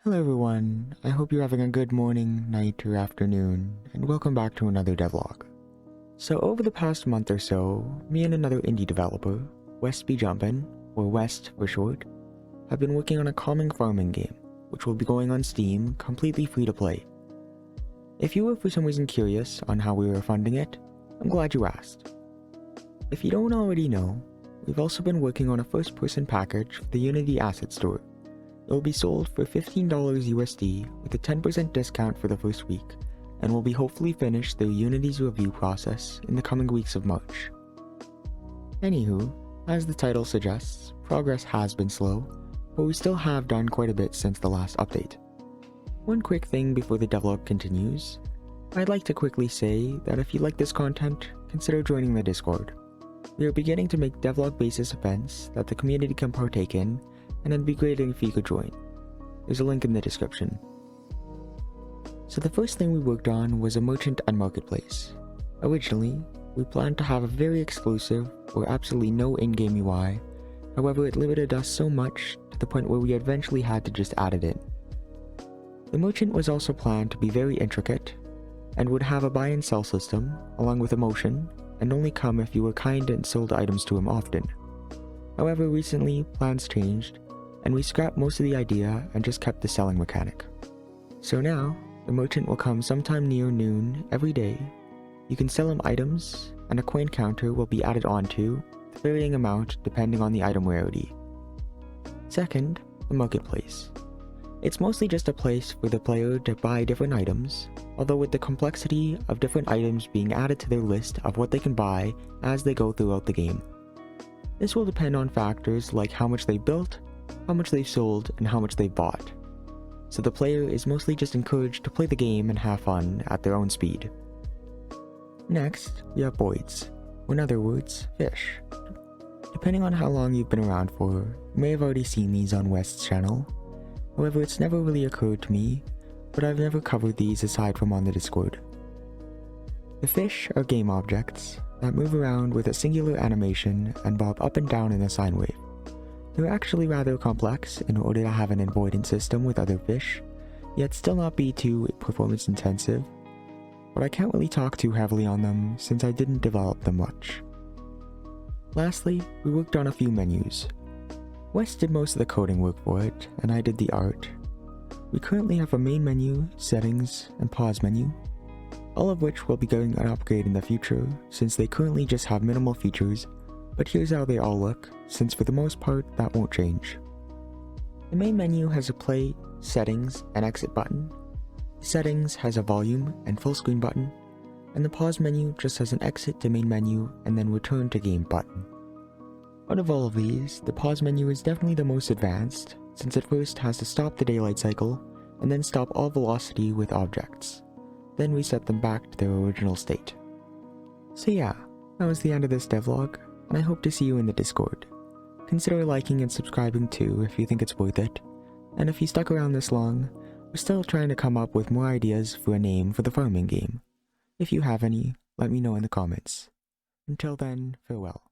Hello everyone, I hope you're having a good morning, night, or afternoon, and welcome back to another devlog. So over the past month or so, me and another indie developer, West Be Jumpin', or West for short, have been working on a calming farming game, which will be going on Steam, completely free to play. If you were for some reason curious on how we were funding it, I'm glad you asked. If you don't already know, we've also been working on a first-person package for the Unity Asset Store. It will be sold for $15 USD with a 10% discount for the first week, and will be hopefully finished through Unity's review process in the coming weeks of March. Anywho, as the title suggests, progress has been slow, but we still have done quite a bit since the last update. One quick thing before the devlog continues, I'd like to quickly say that if you like this content, consider joining the Discord. We are beginning to make devlog basis events that the community can partake in, and it'd be great if you could join. There's a link in the description. So the first thing we worked on was a merchant and marketplace. Originally, we planned to have a very exclusive or absolutely no in-game UI, however it limited us so much to the point where we eventually had to just add it in. The merchant was also planned to be very intricate, and would have a buy and sell system, along with emotion, and only come if you were kind and sold items to him often. However, recently, plans changed, and we scrapped most of the idea and just kept the selling mechanic. So now, the merchant will come sometime near noon every day. You can sell him items, and a coin counter will be added onto, the varying amount depending on the item rarity. Second, the marketplace. It's mostly just a place for the player to buy different items, although with the complexity of different items being added to their list of what they can buy as they go throughout the game. This will depend on factors like how much they built, how much they've sold, and how much they've bought. So the player is mostly just encouraged to play the game and have fun at their own speed. Next, we have voids, or in other words, fish. Depending on how long you've been around for, you may have already seen these on West's channel. However, it's never really occurred to me, but I've never covered these aside from on the Discord. The fish are game objects that move around with a singular animation and bob up and down in a sine wave. They're actually rather complex in order to have an avoidance system with other fish, yet still not be too performance intensive, but I can't really talk too heavily on them since I didn't develop them much. Lastly, we worked on a few menus. West did most of the coding work for it, and I did the art. We currently have a main menu, settings, and pause menu, all of which will be getting an upgrade in the future since they currently just have minimal features, but here's how they all look, since for the most part that won't change. The main menu has a play, settings, and exit button. Settings has a volume and full screen button, and the pause menu just has an exit to main menu and then return to game button. Out of all of these, the pause menu is definitely the most advanced, since it first has to stop the daylight cycle, and then stop all velocity with objects. Then reset them back to their original state. So yeah, that was the end of this devlog, and I hope to see you in the Discord. Consider liking and subscribing too if you think it's worth it, and if you stuck around this long, we're still trying to come up with more ideas for a name for the farming game. If you have any, let me know in the comments. Until then, farewell.